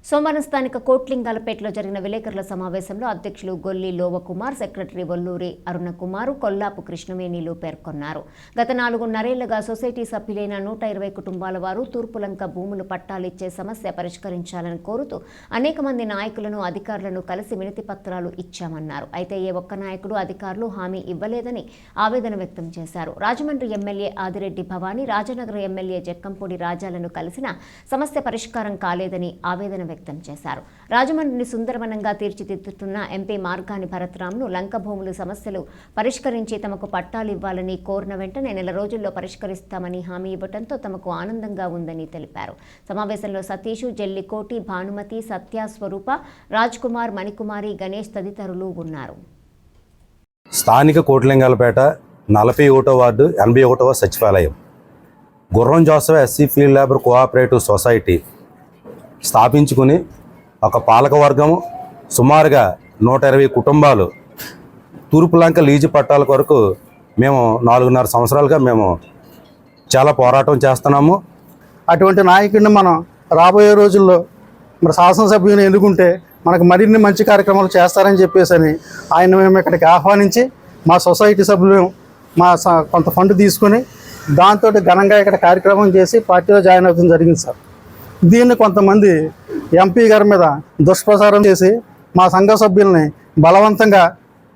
సోమవారం స్థానిక కోట్లింగాలపేటలో జరిగిన విలేకరుల సమావేశంలో అధ్యక్షులు గొల్లి లోవకుమార్, సెక్రటరీ వల్లూరి అరుణకుమారు, కొల్లాపు కృష్ణవేణిలు పేర్కొన్నారు. గత 4.5 ఏళ్లుగా సొసైటీ సభ్యులైన 120 కుటుంబాల వారు తూర్పులంక భూములు పట్టాలిచ్చే సమస్య పరిష్కరించాలని కోరుతూ అనేక మంది నాయకులను, అధికారులను కలిసి వినతి పత్రాలు ఇచ్చామన్నారు. అయితే ఏ ఒక్క నాయకుడు, అధికారులు హామీ ఇవ్వలేదని ఆవేదన వ్యక్తం చేశారు. రాజమండ్రి ఎమ్మెల్యే ఆదిరెడ్డి భవానీ, రాజనగర ఎమ్మెల్యే జక్కంపూడి రాజాలను కలిసినా సమస్య పరిష్కారం కాలేదని ఆవేదన వ్యక్తం చేశారు. రాజమండ్రిని సుందరవనంగా తీర్చిదిద్దుతున్న ఎంపీ మార్గాని భరత్రామ్ను లంక భూములు సమస్యలు పరిష్కరించి తమకు పట్టాలు ఇవ్వాలని కోరిన వెంటనే 4 రోజుల్లో పరిష్కరిస్తామని హామీ ఇవ్వడంతో తమకు ఆనందంగా ఉందని తెలిపారు. సమావేశంలో సతీషు, జల్లికోటి, భానుమతి, సత్య, స్వరూప, రాజ్ కుమార్, మణికుమారి, గణేష్ తదితరులు ఉన్నారు. స్థానిక కోట్లింగాలపేట 41వ వార్డు 81వ సచివాలయం Gurram Jashuva SC field labour cooperative society స్థాపించుకుని ఒక పాలక వర్గం సుమారుగా 120 కుటుంబాలు తూర్పులంక లీజు పట్టాల కొరకు మేము 4.5 సంవత్సరాలుగా మేము చాలా పోరాటం చేస్తున్నాము. అటువంటి నాయకుడిని మనం రాబోయే రోజుల్లో మరి శాసనసభ్యుని ఎన్నుకుంటే మనకు మరిన్ని మంచి కార్యక్రమాలు చేస్తారని చెప్పేసి ఆయన మేము ఇక్కడికి ఆహ్వానించి మా సొసైటీ సభ్యులు కొంత ఫండ్ తీసుకొని దాంతో ఘనంగా ఇక్కడ కార్యక్రమం చేసి పార్టీలో జాయిన్ అవ్వడం జరిగింది సార్. దీన్ని కొంతమంది ఎంపీ గారి మీద దుష్ప్రచారం చేసి మా సంఘ సభ్యుల్ని బలవంతంగా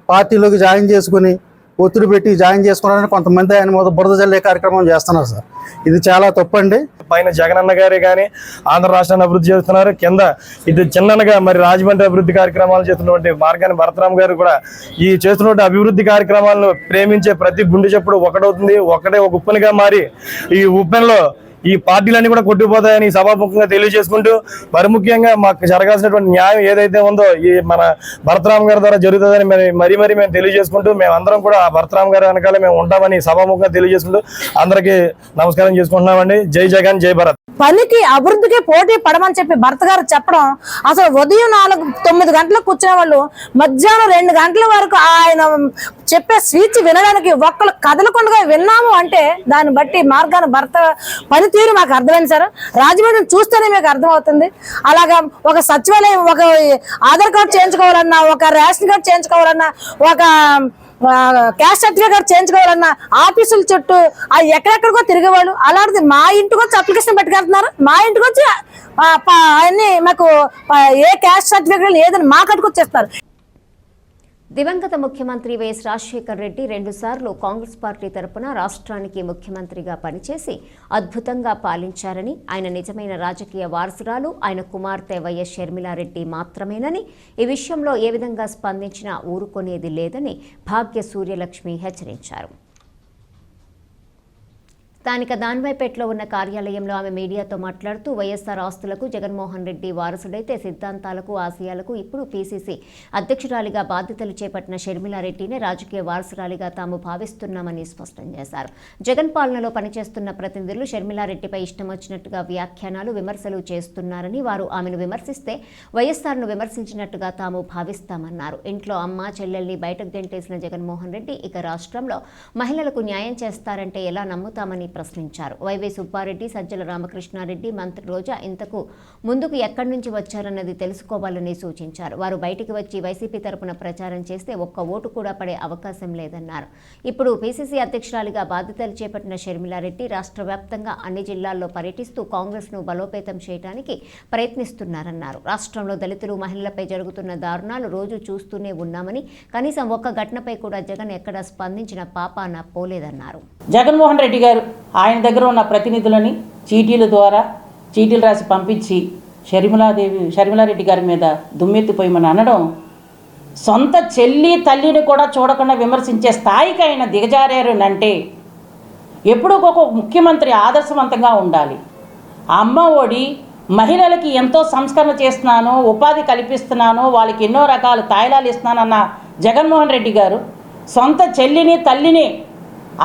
పార్టీలోకి జాయిన్ చేసుకుని ఒత్తిడి పెట్టి జాయిన్ చేసుకోవడానికి కొంతమంది ఆయన మీద బురద జల్లే కార్యక్రమం చేస్తున్నారు సార్. ఇది చాలా తప్పండి. పైన జగనన్న గారే కానీ ఆంధ్ర రాష్ట్రాన్ని అభివృద్ధి చేస్తున్నారు, కింద ఇది చిన్నగా మరి రాజమండ్రి అభివృద్ధి కార్యక్రమాలు చేస్తున్నటువంటి మార్గాని భరత్రామ్ గారు కూడా ఈ చేస్తున్నటువంటి అభివృద్ధి కార్యక్రమాలను ప్రేమించే ప్రతి గుండె చప్పుడు ఒకటవుతుంది. ఒకటే ఒక ఉప్పెనగా మారి ఈ ఉప్పెనలో ఈ పార్టీలన్నీ కూడా కొట్టుకుపోతాయని సభాముఖంగా తెలియజేసుకుంటూ మరి ముఖ్యంగా మాకు జరగాల్సినటువంటి న్యాయం ఏదైతే ఉందో ఈ మన భరత్రామ్ గారి ద్వారా జరుగుతుందని మరీ మేము తెలియజేసుకుంటూ మేమందరం కూడా ఆ భరత్రామ్ గారి వెనకాల మేము ఉంటామని సభాముఖంగా తెలియజేసుకుంటూ అందరికీ నమస్కారం చేసుకుంటున్నామండి. జై జగన్, జై భరత్. పనికి అభివృద్ధికి పోటీ పడమని చెప్పి భర్త గారు చెప్పడం, అసలు ఉదయం 9 గంటలకు కూర్చునే వాళ్ళు మధ్యాహ్నం 2 గంటల వరకు ఆయన చెప్పే స్పీచ్ వినడానికి ఒక్కరు కదలకుండా విన్నాము అంటే దాన్ని బట్టి మార్గాన్ని భర్త పనితీరు మాకు అర్థమైంది సార్. రాజమండ్రిని చూస్తేనే మీకు అర్థమవుతుంది. అలాగా ఒక సచివాలయం, ఒక ఆధార్ కార్డు చేయించుకోవాలన్నా, ఒక రేషన్ కార్డు చేయించుకోవాలన్నా, ఒక క్యాస్ట్ సర్టిఫికేట్ చేయించుకోవాలన్నా ఆఫీసుల చుట్టూ ఎక్కడెక్కడికో తిరిగేవాళ్ళు. అలాంటిది మా ఇంటికి వచ్చి అప్లికేషన్ పెట్టుకెళ్తున్నారు. మా ఇంటికి వచ్చి అన్ని మాకు ఏ క్యాస్ట్ సర్టిఫికేట్ ఏదని మా కట్టుకు వచ్చేస్తారు. దివంగత ముఖ్యమంత్రి వైఎస్ రాజశేఖర్ రెడ్డి 2 సార్లు కాంగ్రెస్ పార్టీ తరపున రాష్ట్రానికి ముఖ్యమంత్రిగా పనిచేసి అద్భుతంగా పాలించారని, ఆయన నిజమైన రాజకీయ వారసురాలు ఆయన కుమార్తె వైఎస్ షర్మిలారెడ్డి మాత్రమేనని, ఈ విషయంలో ఏ విధంగా స్పందించినా ఊరుకునేది లేదని భాగ్య సూర్యలక్ష్మి హెచ్చరించారు. స్థానిక దాన్వాయిపేటలో ఉన్న కార్యాలయంలో ఆమె మీడియాతో మాట్లాడుతూ వైఎస్ఆర్ ఆస్తులకు జగన్మోహన్ రెడ్డి వారసుడైతే సిద్ధాంతాలకు, ఆశయాలకు ఇప్పుడు పీసీసీ అధ్యక్షురాలిగా బాధ్యతలు చేపట్టిన షర్మిలారెడ్డినే రాజకీయ వారసురాలిగా తాము భావిస్తున్నామని స్పష్టం చేశారు. జగన్ పాలనలో పనిచేస్తున్న ప్రతినిధులు షర్మిలారెడ్డిపై ఇష్టం వచ్చినట్టుగా వ్యాఖ్యానాలు, విమర్శలు చేస్తున్నారని, వారు ఆమెను విమర్శిస్తే వైఎస్ఆర్ను విమర్శించినట్టుగా తాము భావిస్తామన్నారు. ఇంట్లో అమ్మ, చెల్లెల్ని బయటకు గెంటేసిన జగన్మోహన్ రెడ్డి ఇక రాష్ట్రంలో మహిళలకు న్యాయం చేస్తారంటే ఎలా నమ్ముతామని ప్రశ్నించారు. వైవై సుబ్బారెడ్డి, సజ్జల రామకృష్ణారెడ్డి, మంత్రి రోజా ఇంతకు ముందుకు ఎక్కడి నుంచి వచ్చారన్నది తెలుసుకోవాలని సూచించారు. వారు బయటికి వచ్చి వైసీపీ తరపున ప్రచారం చేస్తే ఒక్క ఓటు కూడా పడే అవకాశం లేదన్నారు. ఇప్పుడు పీసీసీ అధ్యక్షురాలిగా బాధ్యతలు చేపట్టిన షర్మిలారెడ్డి రాష్ట్ర వ్యాప్తంగా అన్ని జిల్లాల్లో పర్యటిస్తూ కాంగ్రెస్ను బలోపేతం చేయడానికి ప్రయత్నిస్తున్నారన్నారు. రాష్ట్రంలో దళితులు, మహిళలపై జరుగుతున్న దారుణాలు రోజు చూస్తూనే ఉన్నామని, కనీసం ఒక్క ఘటనపై కూడా జగన్ ఎక్కడా స్పందించిన పాపాన పోలేదన్నారు. జగన్మోహన్ రెడ్డి గారు ఆయన దగ్గర ఉన్న ప్రతినిధులని చీటీల ద్వారా చీటీలు రాసి పంపించి షర్మిలారెడ్డి గారి మీద దుమ్మెత్తిపోయమని అనడం, సొంత చెల్లి తల్లిని కూడా చూడకుండా విమర్శించే స్థాయికి ఆయన దిగజారారంటే ఎప్పుడూ ఒక ముఖ్యమంత్రి ఆదర్శవంతంగా ఉండాలి. అమ్మ ఒడి మహిళలకి ఎంతో సంస్కరణ చేస్తున్నాను, ఉపాధి కల్పిస్తున్నాను, వాళ్ళకి ఎన్నో రకాల తాయిలాలు ఇస్తున్నానన్న జగన్మోహన్ రెడ్డి గారు సొంత చెల్లిని తల్లిని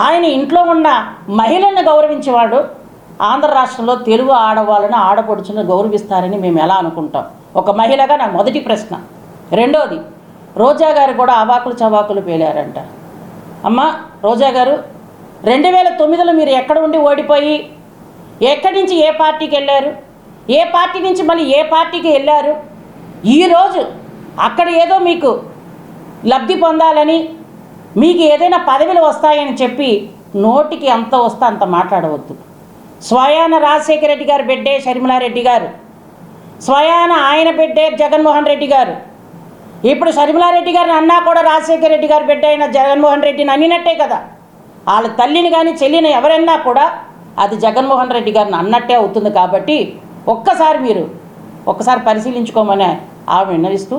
ఆయన ఇంట్లో ఉన్న మహిళలను గౌరవించేవాడు. ఆంధ్ర రాష్ట్రంలో తెలుగు ఆడవాళ్ళను ఆడపడుచును గౌరవిస్తారని మేము ఎలా అనుకుంటాం? ఒక మహిళగా నా మొదటి ప్రశ్న. రెండోది, రోజా గారు కూడా అవాకులు చవాకులు పేలారంట. అమ్మ రోజా గారు, 2009లో మీరు ఎక్కడ ఉండి ఓడిపోయి ఎక్కడి నుంచి ఏ పార్టీకి వెళ్ళారు, ఏ పార్టీ నుంచి మళ్ళీ ఏ పార్టీకి వెళ్ళారు? ఈరోజు అక్కడ ఏదో మీకు లబ్ధి పొందాలని, మీకు ఏదైనా పదవులు వస్తాయని చెప్పి నోటికి అంత వస్తే అంత మాట్లాడవద్దు. స్వయాన రాజశేఖర రెడ్డి గారు బిడ్డే షర్మిలారెడ్డి గారు, స్వయాన ఆయన బిడ్డే జగన్మోహన్ రెడ్డి గారు. ఇప్పుడు షర్మిలారెడ్డి గారిని అన్నా కూడా రాజశేఖర రెడ్డి గారు బిడ్డ అయిన జగన్మోహన్ రెడ్డిని అన్నినట్టే కదా. వాళ్ళ తల్లిని కానీ చెల్లిని ఎవరన్నా కూడా అది జగన్మోహన్ రెడ్డి గారిని అన్నట్టే అవుతుంది. కాబట్టి ఒక్కసారి పరిశీలించుకోమని ఆవిడ విన్నవిస్తూ,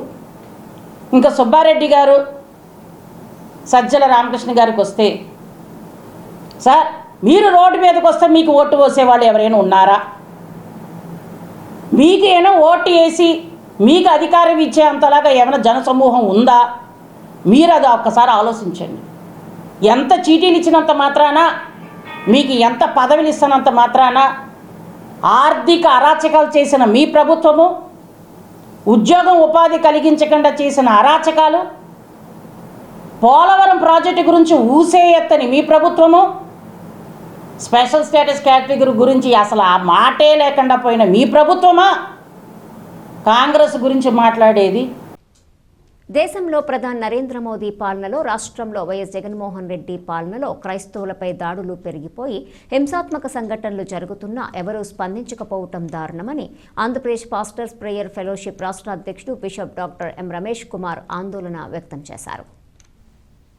ఇంకా సుబ్బారెడ్డి గారు సజ్జల రామకృష్ణ గారికి వస్తే, సార్ మీరు రోడ్డు మీదకి వస్తే మీకు ఓటు పోసేవాళ్ళు ఎవరైనా ఉన్నారా? మీకేమైనా ఓటు వేసి మీకు అధికారం ఇచ్చే అంతలాగా ఏమైనా జనసమూహం ఉందా? మీరు అది ఒక్కసారి ఆలోచించండి. ఎంత చీటీలు ఇచ్చినంత మాత్రాన, మీకు ఎంత పదవులు ఇస్తున్నంత మాత్రాన ఆర్థిక అరాచకాలు చేసిన మీ ప్రభుత్వము, ఉద్యోగం ఉపాధి కలిగించకుండా చేసిన అరాచకాలు, పోలవరం ప్రాజెక్టు గురించి ఊసే ఎత్తని మీ ప్రభుత్వము, స్పెషల్ స్టేటస్ కేటగిరీ గురించి అసలు ఆ మాటే లేకుండా పోయిన మీ ప్రభుత్వమా కాంగ్రెస్ గురించి మాట్లాడేది? దేశంలో ప్రధాని నరేంద్ర మోదీ పాలనలో, రాష్ట్రంలో వైఎస్ జగన్మోహన్ రెడ్డి పాలనలో క్రైస్తవులపై దాడులు పెరిగిపోయి హింసాత్మక సంఘటనలు జరుగుతున్నా ఎవరూ స్పందించకపోవటం దారుణమని ఆంధ్రప్రదేశ్ పాస్టర్స్ ప్రేయర్ ఫెలోషిప్ రాష్ట్ర అధ్యక్షుడు bishop doctor M Ramesh Kumar ఆందోళన వ్యక్తం చేశారు.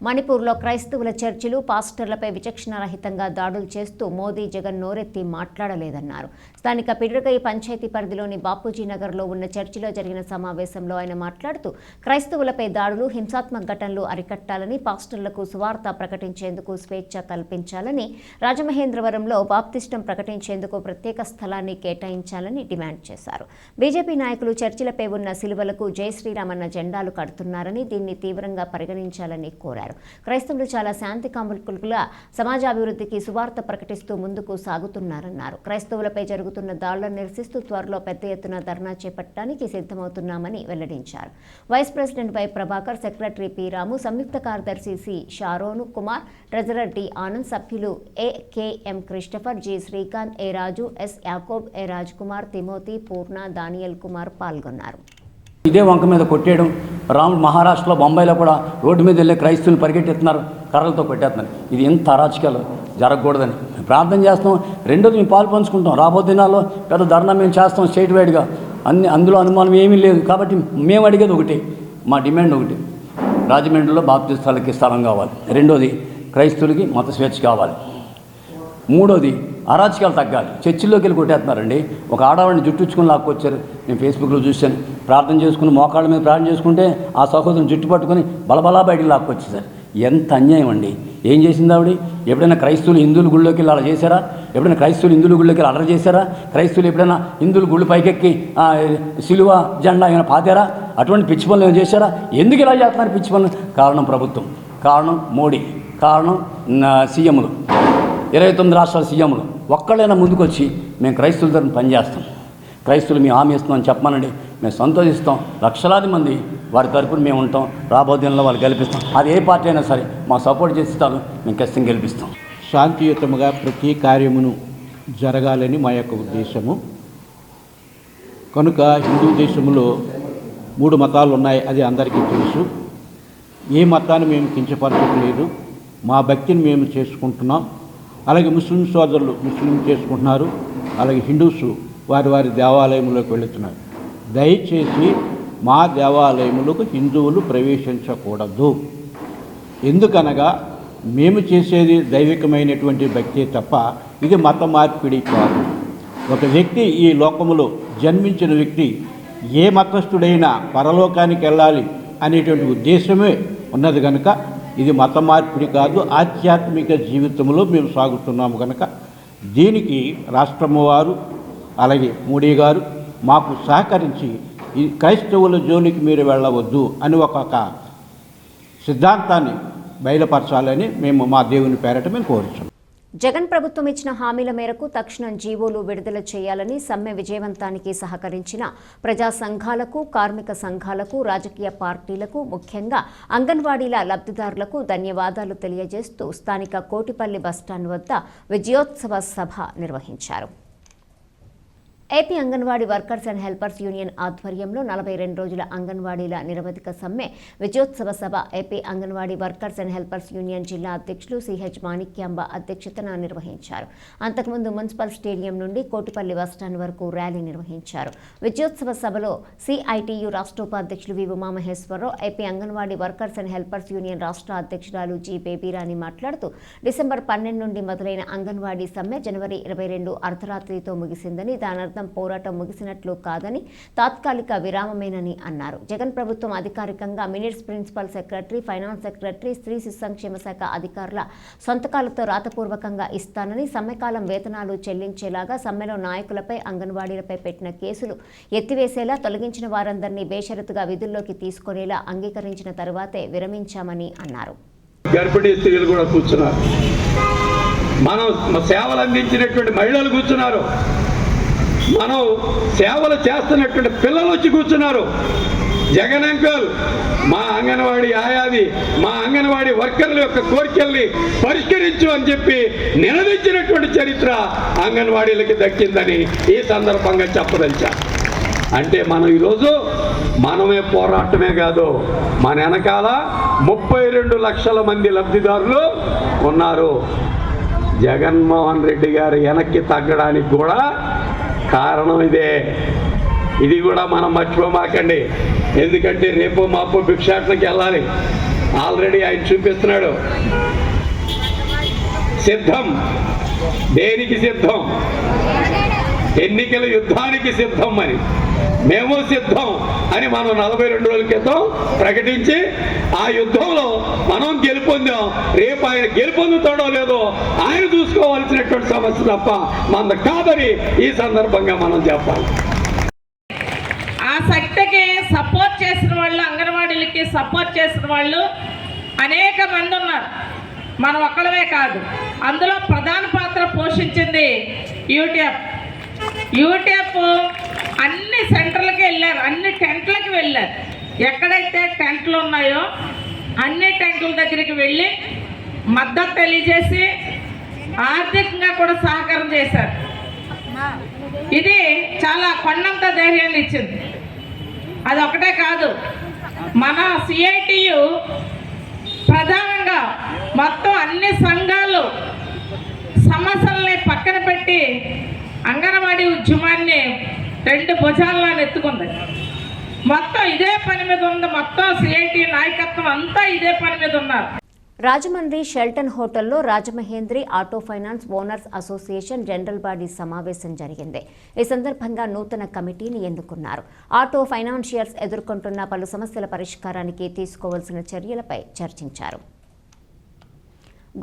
మణిపూర్లో క్రైస్తవుల చర్చిలు, పాస్టర్లపై విచక్షణారహితంగా దాడులు చేస్తూ మోదీ జగన్ నోరెత్తి మాట్లాడలేదన్నారు. స్థానిక పిడ్రగై పంచాయతీ పరిధిలోని బాపూజీ నగర్లో ఉన్న చర్చిలో జరిగిన సమావేశంలో ఆయన మాట్లాడుతూ క్రైస్తవులపై దాడులు, హింసాత్మక ఘటనలు అరికట్టాలని, పాస్టర్లకు సువార్త ప్రకటించేందుకు స్వేచ్ఛ కల్పించాలని, రాజమహేంద్రవరంలో బాప్తిస్టం ప్రకటించేందుకు ప్రత్యేక స్థలాన్ని కేటాయించాలని డిమాండ్ చేశారు. బీజేపీ నాయకులు చర్చిలపై ఉన్న సిలువలకు జై శ్రీరామ్ అన్న జెండాలు కడుతున్నారని, దీన్ని తీవ్రంగా పరిగణించాలని కోరారు. క్రైస్తవులు చాలా శాంతి కాముకులుగా సమాజాభివృద్ధికి సువార్త ప్రకటిస్తూ ముందుకు సాగుతున్నారన్నారు. క్రైస్తవులపై జరుగుతున్న దాడులను నిరసిస్తూ త్వరలో పెద్ద ఎత్తున ధర్నా చేపట్టడానికి సిద్ధమవుతున్నామని వెల్లడించారు. Vice president Y Prabhakar, secretary P Ramu, సంయుక్త కార్యదర్శి C Sharon Kumar, treasurer D Anand, సభ్యులు AKM Christopher, G Srikanth, A Raju, S Yakob, A Raj Kumar, Timothy, Purna, Daniel Kumar పాల్గొన్నారు. ఇదే వంక మీద కొట్టేయడం, మహారాష్ట్రలో, బొంబాయిలో కూడా రోడ్డు మీద వెళ్ళే క్రైస్తవులు పరిగెట్టేస్తున్నారు, కర్రలతో కొట్టేస్తున్నారు. ఇది ఎంత అరాచకాలు జరగకూడదని ప్రార్థన చేస్తాం. రెండోది మేము పాలు పంచుకుంటాం. రాబో దినాల్లో పెద్ద ధర్నా మేము చేస్తాం స్టేట్ వైడ్గా. అందులో అనుమానం ఏమీ లేదు. కాబట్టి మేము అడిగేది ఒకటి, మా డిమాండ్ ఒకటి, రాజమండ్రిలో బాప్తిస్తాలకి స్థలం కావాలి. రెండోది క్రైస్తవులకి మత స్వేచ్ఛ కావాలి. మూడోది అరాచకాలు తగ్గాలి. చర్చిల్లోకి వెళ్ళి కొట్టేస్తున్నారండి. ఒక ఆడవాడిని జుట్టుచ్చుకుని లాక్కొచ్చారు. నేను ఫేస్బుక్లో చూశాను. ప్రార్థన చేసుకుని మోకాళ్ళ మీద ప్రార్థన చేసుకుంటే ఆ సహోదరుని జుట్టు పట్టుకొని బలబలా బయటికి లాక్కొచ్చేసారు. ఎంత అన్యాయం అండి. ఏం చేసింది ఆవిడ? ఎప్పుడైనా క్రైస్తవులు హిందువుల గుళ్ళోకి వెళ్ళి అలా చేశారా? ఎప్పుడైనా క్రైస్తవులు హిందువుల గుళ్ళోకి వెళ్ళి అలర చేశారా? క్రైస్తవులు ఎప్పుడైనా హిందువుల గుళ్ళు పైకెక్కి సిలువ జెండా ఏమైనా పాతారా? అటువంటి పిచ్చి పనులు ఏమైనా చేశారా? ఎందుకు ఇలా చేస్తున్నారు పిచ్చి పనులు? కారణం ప్రభుత్వం, కారణం మోడీ, కారణం సీఎంలు, 29 రాష్ట్రాల సీఎంలు. ఒక్కళ్ళైనా ముందుకొచ్చి మేము క్రైస్తవుల తరఫున పనిచేస్తాం, క్రైస్తవులు మేము హామీ ఇస్తామని చెప్పమనండి. మేము సంతోషిస్తాం. లక్షలాది మంది వారి తరఫున మేము ఉంటాం. రాబోదినంలో వాళ్ళు గెలిపిస్తాం. అది ఏ పార్టీ అయినా సరే మా సపోర్ట్ చేస్తాను. మేము ఖచ్చితంగా గెలిపిస్తాం. శాంతియుతముగా ప్రతి కార్యమును జరగాలని మా యొక్క ఉద్దేశము. కనుక హిందూ దేశంలో 3 మతాలు ఉన్నాయి, అది అందరికీ తెలుసు. ఏ మతాన్ని మేము కించపరచట్లేదు. మా భక్తిని మేము చేసుకుంటున్నాం. అలాగే ముస్లిం సోదరులు ముస్లిం చేసుకుంటున్నారు. అలాగే హిందూస్ వారి వారి దేవాలయంలోకి వెళుతున్నారు. దయచేసి మా దేవాలయములకు హిందువులు ప్రవేశించకూడదు. ఎందుకనగా మేము చేసేది దైవికమైనటువంటి భక్తి తప్ప ఇది మత మార్పిడి కాదు. ఒక వ్యక్తి ఈ లోకములో జన్మించిన వ్యక్తి ఏ మతస్థుడైనా పరలోకానికి వెళ్ళాలి అనేటువంటి ఉద్దేశమే ఉన్నది కనుక ఇది మత మార్పిడి కాదు, ఆధ్యాత్మిక జీవితంలో మేము సాగుతున్నాము కనుక దీనికి రాష్ట్రము వారు అలాగే మోడీ గారు మాకు సహకరించి ఈ క్రైస్తవుల జోలికి మీరు వెళ్ళవద్దు అని ఒక సిద్ధాంతాన్ని బయలుపరచాలని మేము మా దేవుని పేరట మేము కోరుచున్నాం. జగన్ ప్రభుత్వం ఇచ్చిన హామీల మేరకు తక్షణం జీవోలు విడుదల చేయాలని సమ్మె విజయవంతానికి సహకరించిన ప్రజా సంఘాలకు, కార్మిక సంఘాలకు, రాజకీయ పార్టీలకు, ముఖ్యంగా అంగన్వాడీల లబ్ధిదారులకు ధన్యవాదాలు తెలియజేస్తూ స్థానిక కోటిపల్లి బస్టాండ్ వద్ద విజయోత్సవ సభ నిర్వహించారు. AP anganwadi workers and helpers union ఆధ్వర్యంలో 42 రోజుల అంగన్వాడీల నిరవధిక సమ్మె విజయోత్సవ సభ AP anganwadi workers and helpers union జిల్లా అధ్యక్షులు సిహెచ్ మాణిక్యాంబ అధ్యక్షతన నిర్వహించారు. అంతకుముందు మున్సిపల్ స్టేడియం నుండి కోటిపల్లి బస్టాండ్ వరకు ర్యాలీ నిర్వహించారు. విజయోత్సవ సభలో సిఐటియు రాష్ట్ర ఉపాధ్యక్షులు V Umamaheswararao, AP anganwadi workers and helpers union రాష్ట్ర అధ్యక్షురాలు జి బేబీరాణి మాట్లాడుతూ డిసెంబర్ 12 నుండి మొదలైన అంగన్వాడీ సమ్మె జనవరి 22 అర్ధరాత్రితో ముగిసిందని, దానర్థం పోరాటం ముగిసినట్లు కాదని, తాత్కాలిక విరామమేనని అన్నారు. జగన్ ప్రభుత్వం అధికారికంగా minutes principal secretary, finance secretary, స్త్రీ శిశు సంక్షేమ శాఖ అధికారుల సంతకాలతో రాతపూర్వకంగా ఇస్తానని, సమ్మెకాలం వేతనాలు చెల్లించేలాగా, సమ్మెలో నాయకులపై, అంగన్వాడీలపై పెట్టిన కేసులు ఎత్తివేసేలా, తొలగించిన వారందరినీ బేషరతుగా విధుల్లోకి తీసుకునేలా అంగీకరించిన తరువాతే విరమించామని అన్నారు. గర్భిణీ స్త్రీలు కూడా కూర్చున్నారు, మనం సేవలు అందించినటువంటి మహిళలు కూర్చున్నారు, మనం సేవలు చేస్తున్నటువంటి పిల్లలు వచ్చి కూర్చున్నారు. జగన్ అంకుల్ మా అంగన్వాడీ ఆయాది, మా అంగన్వాడీ వర్కర్ల యొక్క కోరికల్ని పరిష్కరించు అని చెప్పి నిలదీసినటువంటి చరిత్ర అంగన్వాడీలకి దక్కిందని ఈ సందర్భంగా చెప్పదలిచా. అంటే మనం ఈరోజు మనమే పోరాటమే కాదు, మన వెనకాల 32 లక్షల మంది లబ్ధిదారులు ఉన్నారు. జగన్మోహన్ రెడ్డి గారు వెనక్కి తగ్గడానికి కూడా కారణం ఇదే. ఇది కూడా మనం మర్చిపోమాకండి. ఎందుకంటే రేపు మాపు భిక్షాటనకి వెళ్ళాలి. ఆల్రెడీ ఆయన చూపిస్తున్నాడు సిద్ధం. దేనికి సిద్ధం? ఎన్నికల యుద్ధానికి సిద్ధం అని. మేము సిద్ధం అని మనం 42 రోజుల క్రితం ప్రకటించి ఆ యుద్ధంలో మనం గెలుపొందాం. రేపు ఆయన గెలుపొందుతాడో లేదో ఆయన చూసుకోవాల్సినటువంటి సమస్య తప్ప మన కాదని ఈ సందర్భంగా మనం చెప్పాలి. ఆ శక్తికి సపోర్ట్ చేసిన వాళ్ళు, అంగన్వాడీలకి సపోర్ట్ చేసిన వాళ్ళు అనేక మంది ఉన్నారు, మనం ఒక్కడమే కాదు. అందులో ప్రధాన పాత్ర పోషించింది యూటీఎఫ్. అన్ని సెంటర్లకి వెళ్ళారు, అన్ని టెంట్లకి వెళ్ళారు. ఎక్కడైతే టెంట్లు ఉన్నాయో అన్ని టెంట్ల దగ్గరికి వెళ్ళి మద్దతు తెలియజేసి ఆర్థికంగా కూడా సహకారం చేశారు. ఇది చాలా కొండంత ధైర్యాన్ని ఇచ్చింది. అది ఒకటే కాదు, మన సిఐటియు ప్రధానంగా మొత్తం అన్ని సంఘాలు సమస్యల్ని పక్కన పెట్టి అంగన్వాడీ ఉద్యమాన్ని 2 భుజాల్లో ఎత్తుకుంది. మొత్తం ఇదే పని మీద ఉంది. మొత్తం సిఐటి నాయకత్వం అంతా ఇదే పని మీద ఉన్నారు. రాజమండ్రి షెల్టన్ హోటల్లో Rajamahendri auto finance owners association general body సమావేశం జరిగింది. ఈ సందర్భంగా నూతన కమిటీని ఎన్నుకున్నారు. ఆటో ఫైనాన్షియర్స్ ఎదుర్కొంటున్న పలు సమస్యల పరిష్కారానికి తీసుకోవాల్సిన చర్యలపై చర్చించారు.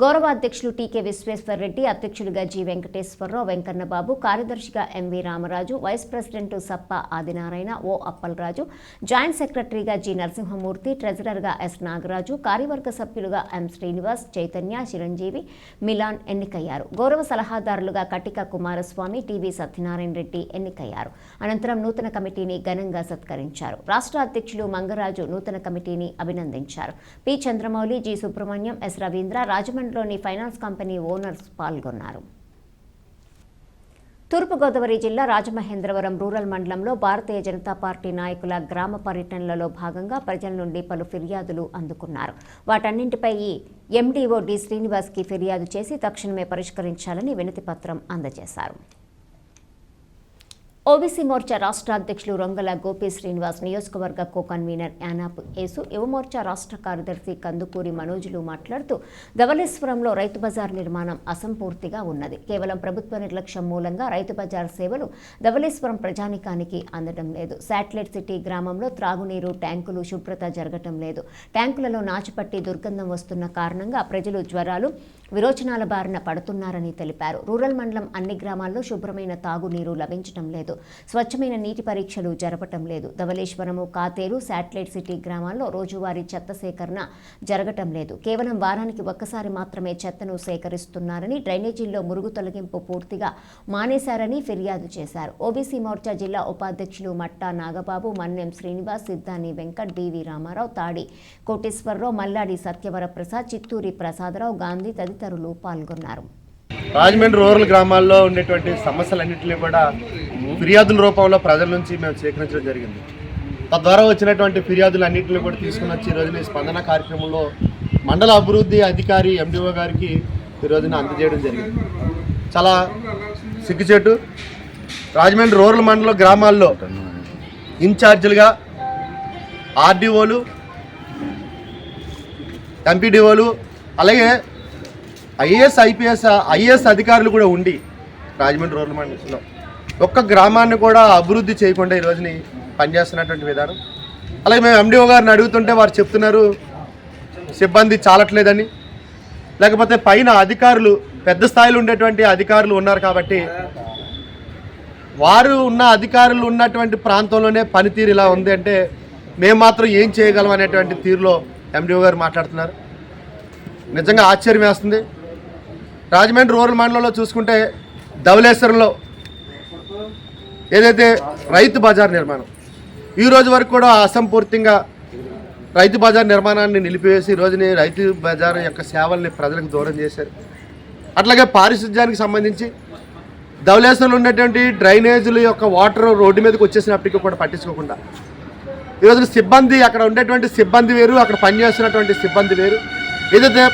గౌరవ అధ్యక్షులు టీకే విశ్వేశ్వరరెడ్డి, అధ్యక్షులుగా జి వెంకటేశ్వరరావు, వెంకన్నబాబు, కార్యదర్శిగా MV Ramaraju, vice president Sappa Adinarayana, O Appalaraju, joint సెక్రటరీగా జి నరసింహమూర్తి, ట్రెజరర్గా ఎస్ నాగరాజు, కార్యవర్గ సభ్యులుగా ఎం శ్రీనివాస్, చైతన్య, చిరంజీవి, మిలాన్ ఎన్నికయ్యారు. గౌరవ సలహాదారులుగా కటిక కుమారస్వామి, టీవీ సత్యనారాయణ రెడ్డి ఎన్నికయ్యారు. అనంతరం నూతన కమిటీని ఘనంగా సత్కరించారు. రాష్ట్ర అధ్యక్షులు మంగరాజు నూతన కమిటీని అభినందించారు. P Chandramouli, G Subrahmanyam, S Ravindra, రాజమండ్రిలోని ఫైనాన్స్ కంపెనీ ఓనర్స్ పాల్గొన్నారు. తూర్పుగోదావరి జిల్లా రాజమహేంద్రవరం రూరల్ మండలంలో భారతీయ జనతా పార్టీ నాయకుల గ్రామ పర్యటనలలో భాగంగా ప్రజల నుండి పలు ఫిర్యాదులు అందుకున్నారు. వాటన్నింటిపై ఎండీఓ డి శ్రీనివాస్కి ఫిర్యాదు చేసి తక్షణమే పరిష్కరించాలని వినతి పత్రం అందజేశారు. ఓబీసీ మోర్చా రాష్ట్ర అధ్యక్షులు రొంగల గోపి శ్రీనివాస్, నియోజకవర్గ కో కన్వీనర్ యానాప్ యేసు, యువ మోర్చా రాష్ట్ర కార్యదర్శి కందుకూరి మనోజులు మాట్లాడుతూ ధవళేశ్వరంలో రైతు బజార్ నిర్మాణం అసంపూర్తిగా ఉన్నది. కేవలం ప్రభుత్వ నిర్లక్ష్యం మూలంగా రైతు బజార్ సేవలు ధవళేశ్వరం ప్రజానికానికి అందడం లేదు. శాటిలైట్ సిటీ గ్రామంలో త్రాగునీరు ట్యాంకులు శుభ్రత జరగటం లేదు. ట్యాంకులలో నాచుపట్టి దుర్గంధం వస్తున్న కారణంగా ప్రజలు జ్వరాలు విరోచనాల బారిన పడుతున్నారని తెలిపారు. రూరల్ మండలం అన్ని గ్రామాల్లో శుభ్రమైన తాగునీరు లభించడం లేదు. స్వచ్ఛమైన నీటి పరీక్షలు జరపటం లేదు. ధవళేశ్వరము, కాతేరు, శాటిలైట్ సిటీ గ్రామాల్లో రోజువారీ చెత్త సేకరణ జరగటం లేదు. కేవలం వారానికి ఒక్కసారి మాత్రమే చెత్తను సేకరిస్తున్నారని, డ్రైనేజీల్లో మురుగు తొలగింపు పూర్తిగా మానేశారని ఫిర్యాదు చేశారు. ఓబీసీ మోర్చా జిల్లా ఉపాధ్యక్షులు మట్టా నాగబాబు, మన్నెం శ్రీనివాస్, సిద్ధాని వెంకట్, బివి రామారావు, తాడి కోటేశ్వరరావు, మల్లాడి సత్యవర ప్రసాద్, చిత్తూరి ప్రసాదరావు, గాంధీ తదితరులు పాల్గొన్నారు. రాజమండ్రి రూరల్ గ్రామాల్లో ఉండేటువంటి సమస్యలన్నింటినీ కూడా ఫిర్యాదుల రూపంలో ప్రజల నుంచి మేము సేకరించడం జరిగింది. తద్వారా వచ్చినటువంటి ఫిర్యాదులన్నింటినీ కూడా తీసుకుని వచ్చి ఈ రోజున స్పందన కార్యక్రమంలో మండల అభివృద్ధి అధికారి ఎండిఓ గారికి ఈ రోజున అందజేయడం జరిగింది. చాలా సిగ్గుచేటు, రాజమండ్రి రూరల్ మండలం గ్రామాల్లో ఇన్ఛార్జీలుగా ఆర్డీఓలు, ఎంపీడీఓలు, అలాగే ఐఏఎస్ అధికారులు కూడా ఉండి రాజమండ్రి రూరల్ మండలంలో ఒక్క గ్రామాన్ని కూడా అభివృద్ధి చేయకుండా ఈ రోజుని పనిచేస్తున్నటువంటి విధానం. అలాగే మేము ఎండిఓ గారిని అడుగుతుంటే వారు చెప్తున్నారు సిబ్బంది చాలట్లేదని, లేకపోతే పైన అధికారులు పెద్ద స్థాయిలో ఉండేటువంటి అధికారులు ఉన్నారు కాబట్టి వారు ఉన్న అధికారులు ఉన్నటువంటి ప్రాంతంలోనే పనితీరు ఇలా ఉంది అంటే మేము మాత్రం ఏం చేయగలం అనేటువంటి తీరులో ఎండిఓ గారు మాట్లాడుతున్నారు. నిజంగా ఆశ్చర్యం వేస్తుంది. రాజమండ్రి రూరల్ మండలంలో చూసుకుంటే ధవళేశ్వరంలో ఏదైతే రైతు బజార్ నిర్మాణం ఈ రోజు వరకు కూడా అసంపూర్తిగా రైతు బజార్ నిర్మాణాన్ని నిలిపివేసి ఈ రోజుని రైతు బజార్ యొక్క సేవల్ని ప్రజలకు దూరం చేశారు. అట్లాగే పారిశుధ్యానికి సంబంధించి ధవళేశ్వరంలో ఉన్నటువంటి డ్రైనేజీల యొక్క వాటర్ రోడ్డు మీదకి వచ్చేసినప్పటికీ కూడా పట్టించుకోకుండా ఈరోజు సిబ్బంది, అక్కడ ఉండేటువంటి సిబ్బంది వేరు, అక్కడ పనిచేస్తున్నటువంటి సిబ్బంది వేరు. ఏదైతే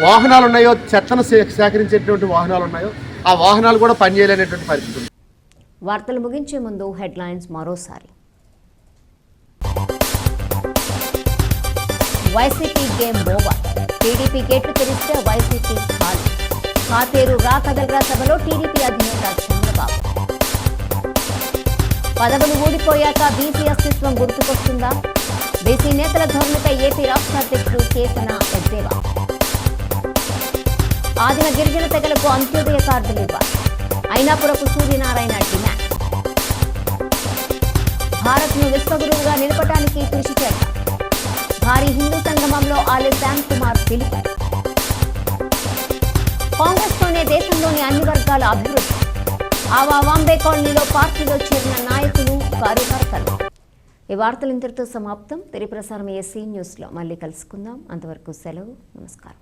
వాహనాలు ఉన్నాయో, చెత్తను సేకరించేటువంటి వాహనాలు ఉన్నాయో ఆ వాహనాలు కూడా పనిచేయలేనటువంటి పరిస్థితి. వార్తలు ముగించే ముందు హెడ్లైన్స్ మరోసారి. YCP game over. టీడీపీ గేట్లు తెరిస్తే వైసీపీ ఖాళీ. కాతేరు రా కదలరా సభలో టీడీపీ అధినేత చంద్రబాబు. పదవులు ఊడిపోయాక బీసీ అస్తిత్వం గుర్తుకొస్తుందా? బీసీ నేతల ధోరణిపై ఏపీ రాష్ట్ర అధ్యక్షుడు కేసన ఎద్దేవా. ఆదిన గిరిజన తెగలకు అంత్యోదయ కార్డులు ఇవ్వాలి. అయినాపురపు సూర్యనారాయణ డిమాండ్. భారత్ను విశ్వగురువుగా నిలపడానికి కృషి చేద్దాం. భారీ హిందూ సంగమంలో ఆలే శ్యామ్ కుమార్ పిలుపు. కాంగ్రెస్తోనే దేశంలోని అన్ని వర్గాల అభివృద్ధి. ఆవా వాంబే కాలనీలో పార్టీలో చేరిన నాయకులు, కార్యకర్తలు. ఈ వార్తలు ఇంతటితో సమాప్తం. తిరిగి ప్రసారం SC న్యూస్లో మళ్ళీ కలుసుకుందాం. అంతవరకు సెలవు. నమస్కారం.